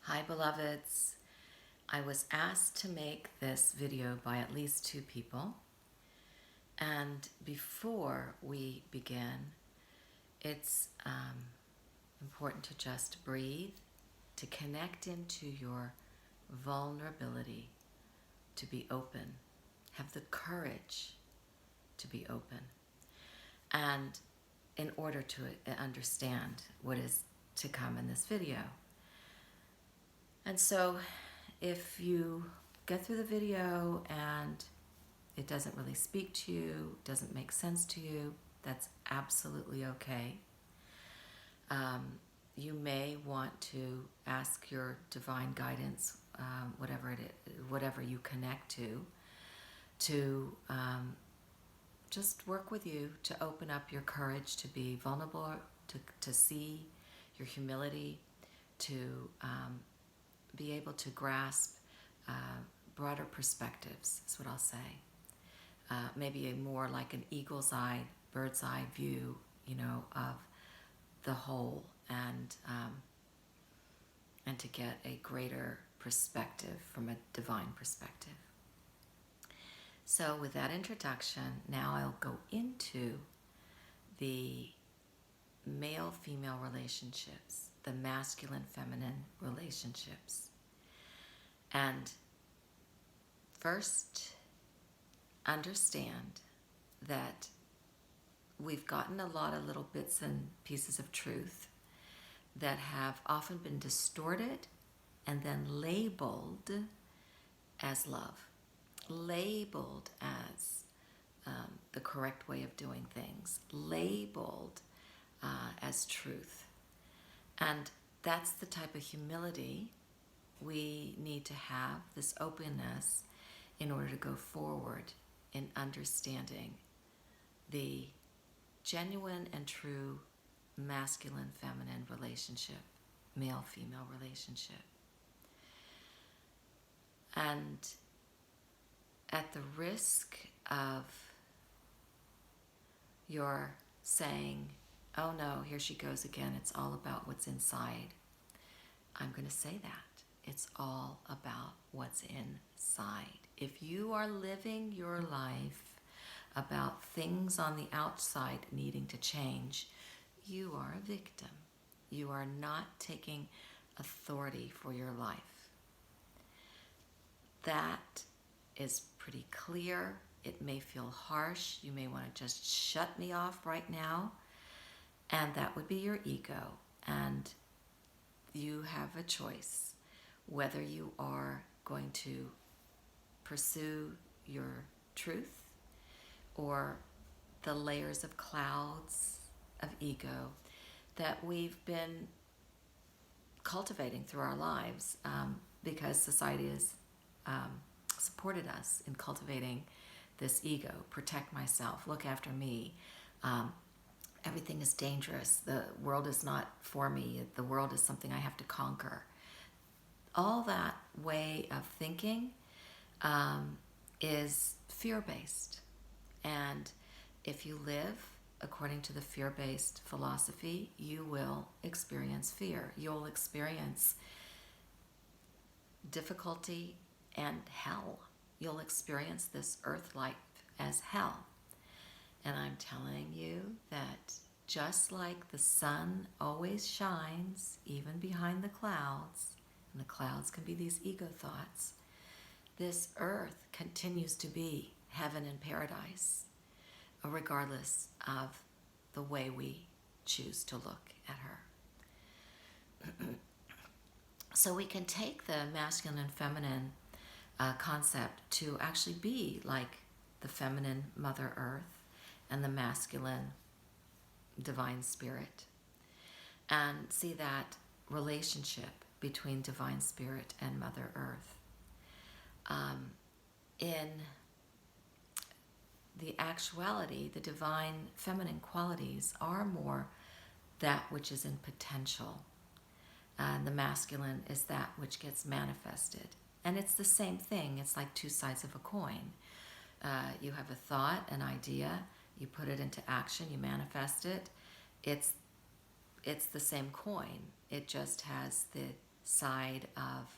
Hi, beloveds. I was asked to make this video by at least 2 people. And before we begin, it's important to just breathe, to connect into your vulnerability, to be open, have the courage to be open, and in order to understand what is to come in this video. And so if you get through the video and it doesn't really speak to you, doesn't make sense to you, that's absolutely okay. You may want to ask your divine guidance, whatever you connect to just work with you to open up your courage to be vulnerable, to see your humility, to be able to grasp broader perspectives, is what I'll say. Maybe a more like an eagle's eye, bird's eye view, of the whole, and to get a greater perspective from a divine perspective. So with that introduction, now I'll go into the male-female relationships, the masculine-feminine relationships. And first, understand that we've gotten a lot of little bits and pieces of truth that have often been distorted and then labeled as love, labeled as the correct way of doing things, labeled as truth. And that's the type of humility we need to have, this openness, in order to go forward in understanding the genuine and true masculine-feminine relationship, male-female relationship. And at the risk of your saying, oh no, here she goes again, it's all about what's inside, I'm going to say that. It's all about what's inside. If you are living your life about things on the outside needing to change, you are a victim. You are not taking authority for your life. That is pretty clear. It may feel harsh. You may want to just shut me off right now. And that would be your ego. And you have a choice whether you are going to pursue your truth or the layers of clouds of ego that we've been cultivating through our lives, because society has supported us in cultivating this ego. Protect myself, look after me, everything is dangerous, the world is not for me, the world is something I have to conquer. All that way of thinking is fear-based. And if you live according to the fear-based philosophy, you will experience fear. You'll experience difficulty and hell. You'll experience this earth life as hell. And I'm telling you that just like the sun always shines, even behind the clouds, and the clouds can be these ego thoughts, this earth continues to be heaven and paradise, regardless of the way we choose to look at her. So we can take the masculine and feminine concept to actually be like the feminine Mother Earth and the masculine divine spirit, and see that relationship between divine spirit and Mother Earth. In the actuality, the divine feminine qualities are more that which is in potential, and the masculine is that which gets manifested. And it's the same thing. It's like two sides of a coin. You have a thought, an idea, you put it into action, you manifest it. It's the same coin. It just has the side of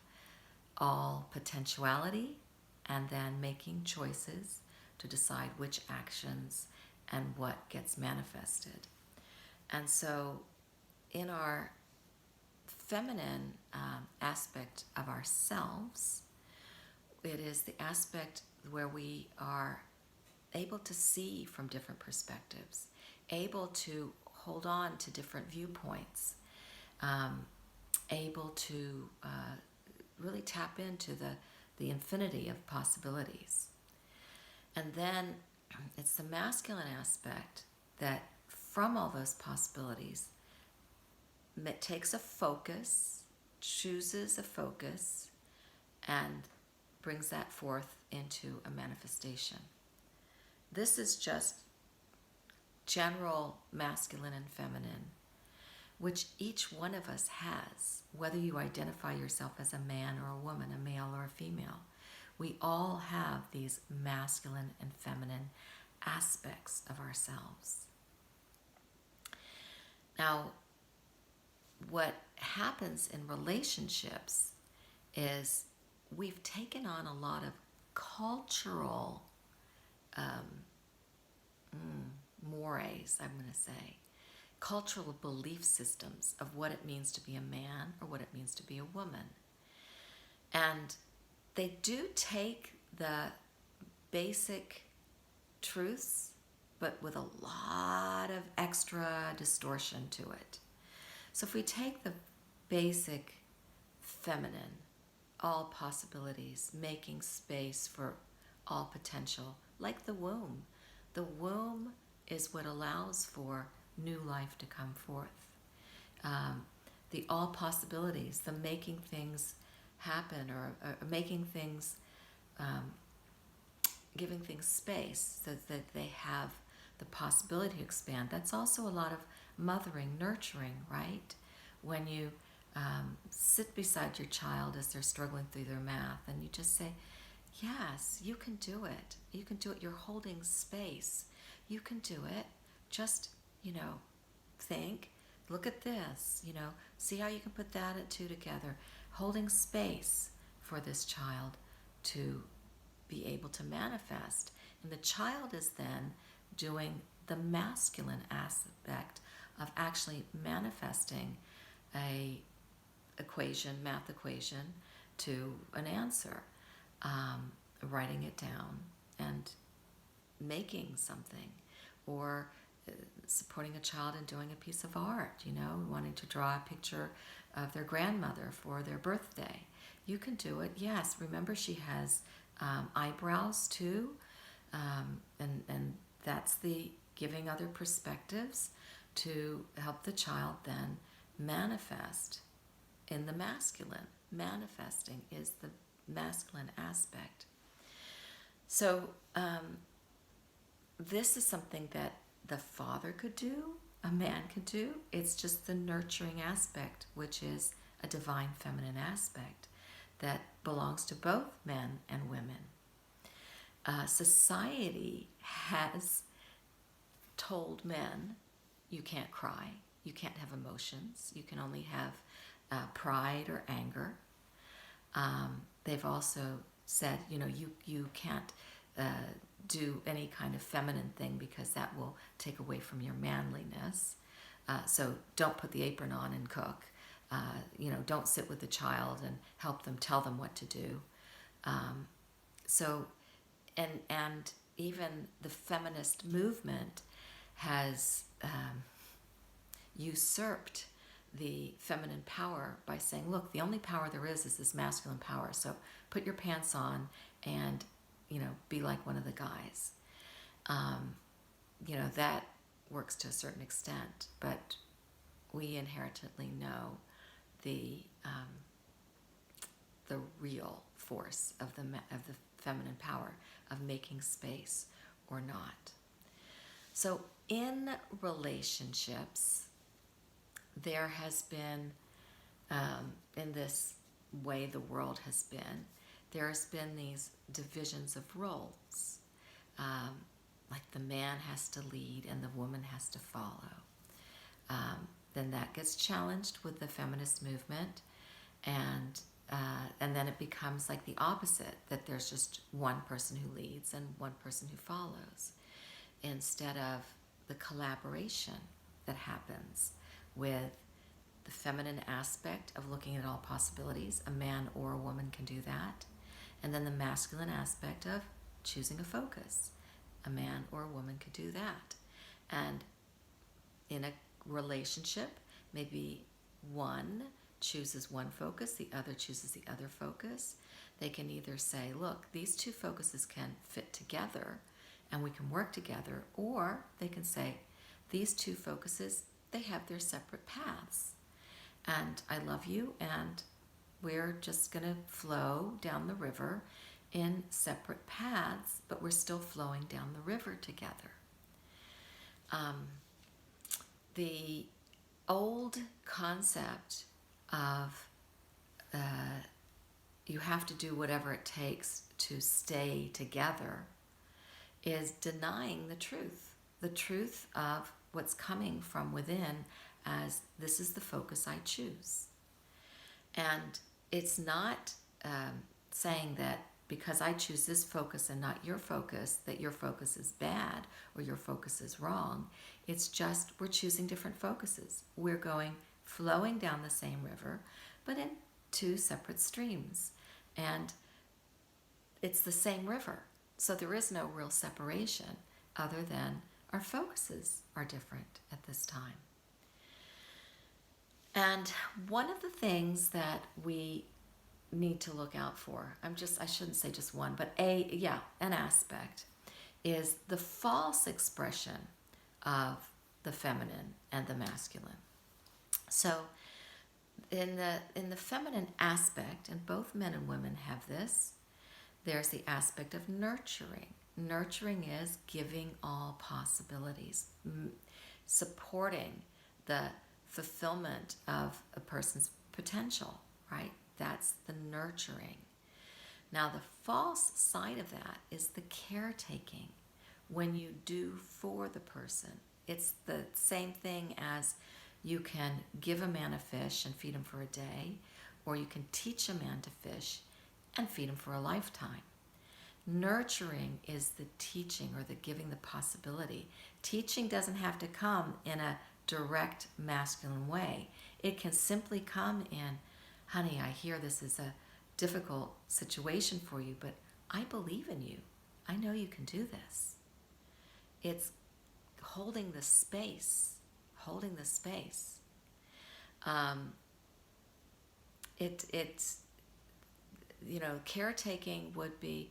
all potentiality and then making choices to decide which actions and what gets manifested. And so in our feminine aspect of ourselves, it is the aspect where we are able to see from different perspectives, able to hold on to different viewpoints, able to really tap into the infinity of possibilities. And then it's the masculine aspect that from all those possibilities takes a focus, chooses a focus, and brings that forth into a manifestation. This is just general masculine and feminine, which each one of us has, whether you identify yourself as a man or a woman, a male or a female. We all have these masculine and feminine aspects of ourselves. Now, what happens in relationships is we've taken on a lot of cultural mores, I'm going to say, cultural belief systems of what it means to be a man or what it means to be a woman. And they do take the basic truths, but with a lot of extra distortion to it. So if we take the basic feminine, all possibilities, making space for all potential, like the womb is what allows for new life to come forth. The all possibilities, the making things happen, or making things, giving things space so that they have the possibility to expand. That's also a lot of mothering, nurturing, right? When you sit beside your child as they're struggling through their math and you just say, yes, you can do it. You can do it. You're holding space. You can do it. Just, think, look at this, see how you can put that and two together. Holding space for this child to be able to manifest. And the child is then doing the masculine aspect of actually manifesting a math equation to an answer, writing it down and making something, or supporting a child in doing a piece of art, wanting to draw a picture of their grandmother for their birthday. You can do it. Yes, remember she has eyebrows too, and that's the giving other perspectives to help the child then manifest in the masculine. Manifesting is the masculine aspect. So this is something that the father could do, a man could do. It's just the nurturing aspect, which is a divine feminine aspect that belongs to both men and women. Society has told men, you can't cry, you can't have emotions, you can only have pride or anger. They've also said, you can't do any kind of feminine thing because that will take away from your manliness. So don't put the apron on and cook. Don't sit with the child and help them, tell them what to do. And even the feminist movement has usurped the feminine power by saying, look, the only power there is this masculine power. So put your pants on and, be like one of the guys. That works to a certain extent, but we inherently know the real force of the feminine power of making space or not. So in relationships, there has been, in this way the world has been, there has been these divisions of roles. Like the man has to lead and the woman has to follow. Then that gets challenged with the feminist movement, and then it becomes like the opposite, that there's just one person who leads and one person who follows, instead of the collaboration that happens with the feminine aspect of looking at all possibilities. A man or a woman can do that. And then the masculine aspect of choosing a focus. A man or a woman could do that. And in a relationship, maybe one chooses one focus, the other chooses the other focus. They can either say, look, these two focuses can fit together and we can work together, or they can say, these two focuses, they have their separate paths. And I love you, and we're just going to flow down the river in separate paths, but we're still flowing down the river together. The old concept of you have to do whatever it takes to stay together is denying the truth of what's coming from within, as this is the focus I choose. And it's not saying that because I choose this focus and not your focus, that your focus is bad or your focus is wrong. It's just we're choosing different focuses. We're flowing down the same river, but in two separate streams. And it's the same river. So there is no real separation other than our focuses are different at this time. And one of the things that we need to look out for, I shouldn't say just one, but an aspect, is the false expression of the feminine and the masculine. So in the feminine aspect, and both men and women have this, there's the aspect of nurturing. Nurturing is giving all possibilities, supporting the fulfillment of a person's potential, right? That's the nurturing. Now, the false side of that is the caretaking. When you do for the person, it's the same thing as you can give a man a fish and feed him for a day, or you can teach a man to fish and feed him for a lifetime. Nurturing is the teaching or the giving the possibility. Teaching doesn't have to come in a direct masculine way. It can simply come in, honey, I hear this is a difficult situation for you, but I believe in you. I know you can do this. It's holding the space. It's caretaking would be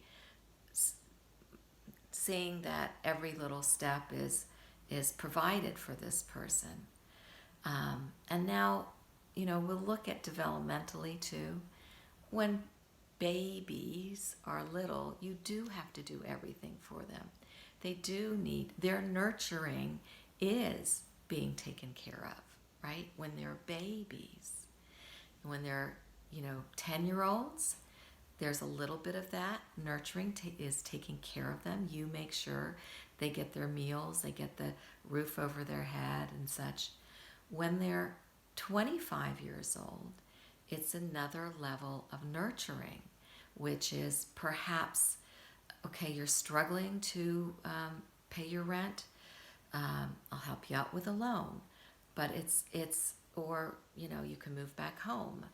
seeing that every little step is provided for this person. And now, we'll look at developmentally too. When babies are little, you do have to do everything for them. They do need, their nurturing is being taken care of, right? When they're babies. When they're, 10-year-olds, there's a little bit of that. Nurturing is taking care of them. You make sure they get their meals, they get the roof over their head and such. When they're 25 years old, it's another level of nurturing, which is perhaps, okay, you're struggling to pay your rent. I'll help you out with a loan, but or you can move back home.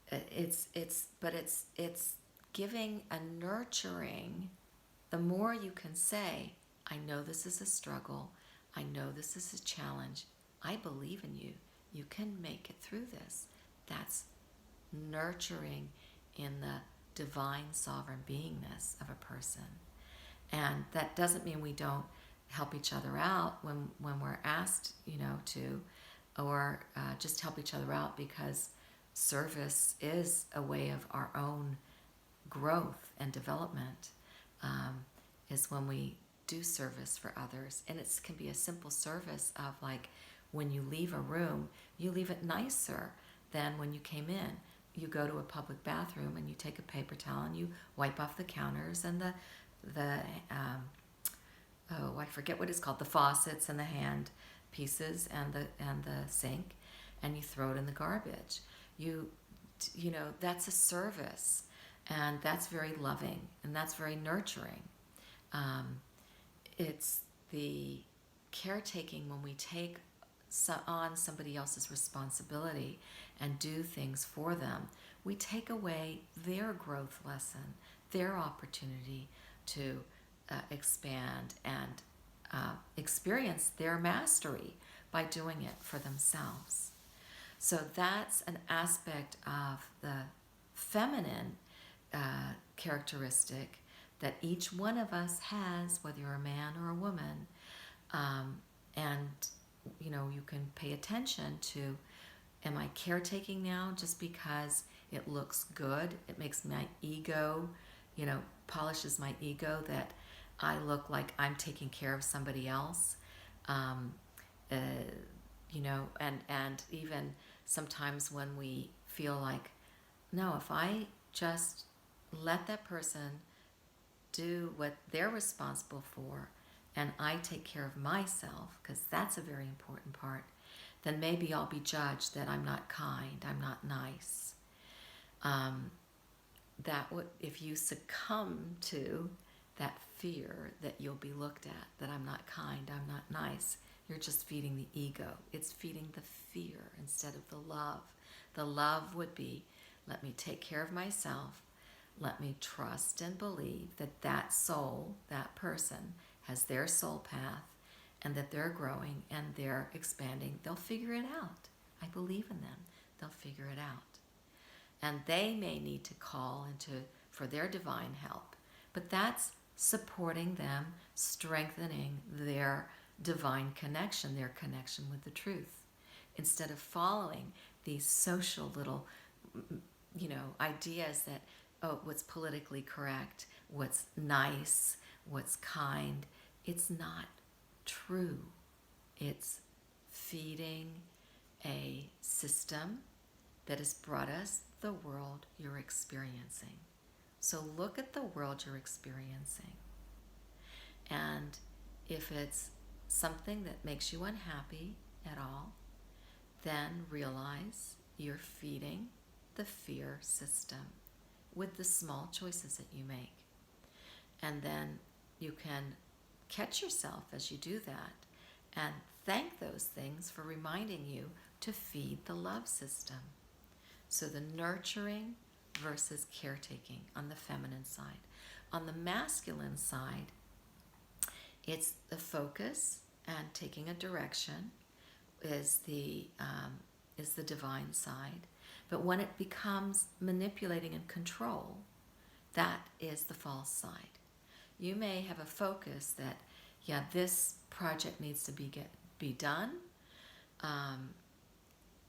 It's giving a nurturing. The more you can say, I know this is a struggle. I know this is a challenge. I believe in you. You can make it through this. That's nurturing in the divine sovereign beingness of a person. And that doesn't mean we don't help each other out when we're asked, to, or just help each other out because service is a way of our own growth and development, is when we do service for others. And it can be a simple service of like, when you leave a room, you leave it nicer than when you came in. You go to a public bathroom and you take a paper towel and you wipe off the counters and I forget what it's called, the faucets and the hand pieces and the sink, and you throw it in the garbage. You, that's a service, and that's very loving, and that's very nurturing. Um, it's the caretaking when we take on somebody else's responsibility and do things for them. We take away their growth lesson, their opportunity to expand and experience their mastery by doing it for themselves. So that's an aspect of the feminine characteristic that each one of us has, whether you're a man or a woman. And, you can pay attention to, am I caretaking now just because it looks good? It makes my ego, polishes my ego that I look like I'm taking care of somebody else. Um, uh, and even sometimes when we feel like, no, if I just let that person do what they're responsible for and I take care of myself, because that's a very important part, then maybe I'll be judged that I'm not kind, I'm not nice. That would, if you succumb to that fear that you'll be looked at, that I'm not kind, I'm not nice, you're just feeding the ego. It's feeding the fear instead of the love. The love would be, let me take care of myself. Let me trust and believe that that soul, that person, has their soul path and that they're growing and they're expanding. They'll figure it out. I believe in them. They'll figure it out. And they may need to call for their divine help. But that's supporting them, strengthening their divine connection, their connection with the truth, instead of following these social little, ideas that, what's politically correct, what's nice, what's kind. It's not true. It's feeding a system that has brought us the world you're experiencing. So look at the world you're experiencing. And if it's something that makes you unhappy at all, then realize you're feeding the fear system with the small choices that you make. And then you can catch yourself as you do that and thank those things for reminding you to feed the love system. So the nurturing versus caretaking on the feminine side. On the masculine side, it's the focus and taking a direction is the divine side. But when it becomes manipulating and control, that is the false side. You may have a focus that, this project needs to be done.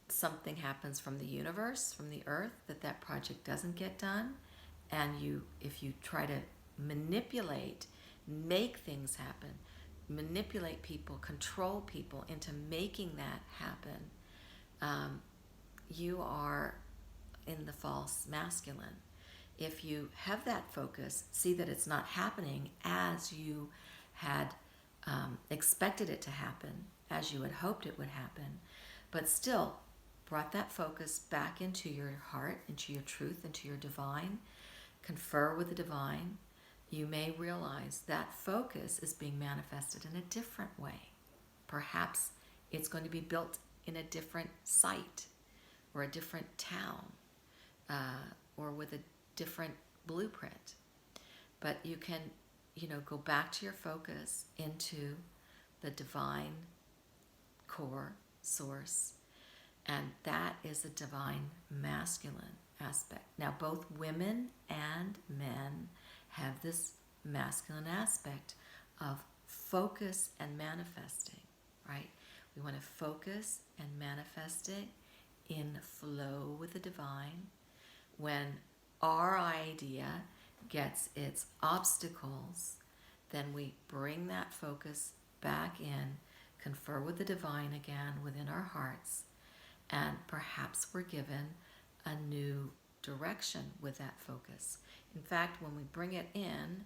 Something happens from the universe, from the earth, that project doesn't get done. And if you try to manipulate, make things happen, manipulate people, control people into making that happen, you are in the false masculine. If you have that focus, see that it's not happening as you had expected it to happen, as you had hoped it would happen, but still brought that focus back into your heart, into your truth, into your divine, confer with the divine, you may realize that focus is being manifested in a different way. Perhaps it's going to be built in a different site or a different town or with a different blueprint. But you can, go back to your focus into the divine core source, and that is a divine masculine aspect. Now, both women and men have this masculine aspect of focus and manifesting, right? We want to focus and manifest it in flow with the divine. When our idea gets its obstacles, then we bring that focus back in, confer with the divine again within our hearts, and perhaps we're given a new direction with that focus. In fact, when we bring it in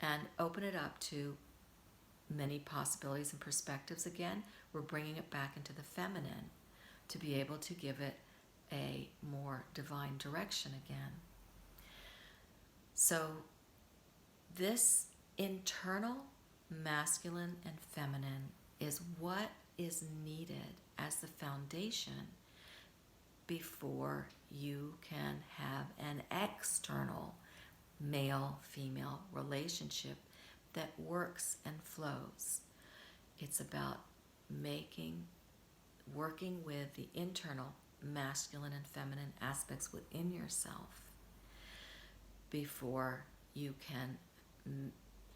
and open it up to many possibilities and perspectives again, we're bringing it back into the feminine to be able to give it a more divine direction again. So this internal masculine and feminine is what is needed as the foundation before you can have an external male-female relationship that works and flows. It's about working with the internal masculine and feminine aspects within yourself before you can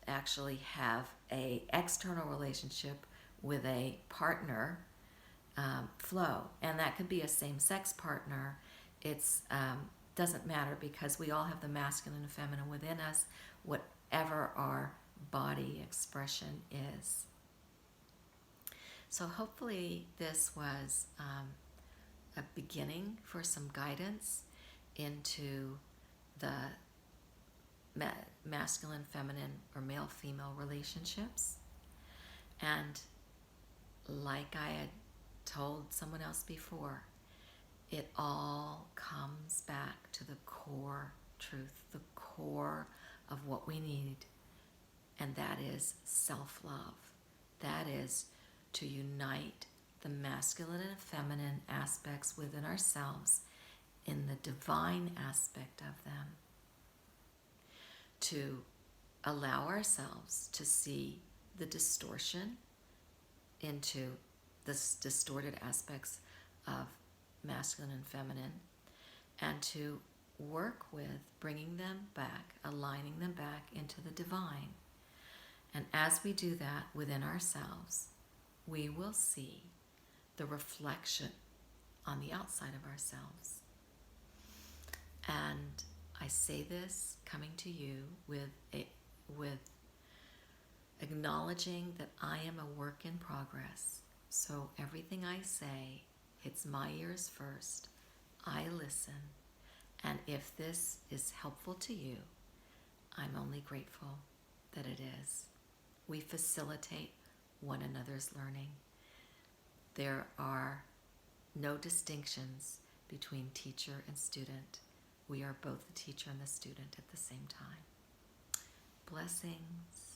actually have a external relationship with a partner flow. And that could be a same-sex partner. It's doesn't matter, because we all have the masculine and feminine within us, whatever our body expression is. So hopefully this was a beginning for some guidance into the masculine, feminine, or male-female relationships. And like I had told someone else before, it all comes back to the core truth, the core of what we need, and that is self-love. That is to unite the masculine and feminine aspects within ourselves in the divine aspect of them, to allow ourselves to see the distortion into the distorted aspects of masculine and feminine, and to work with bringing them back, aligning them back into the divine. And as we do that within ourselves, we will see the reflection on the outside of ourselves. And I say this coming to you with acknowledging that I am a work in progress. So everything I say hits my ears first. I listen. And if this is helpful to you, I'm only grateful that it is. We facilitate one another's learning. There are no distinctions between teacher and student. We are both the teacher and the student at the same time. Blessings.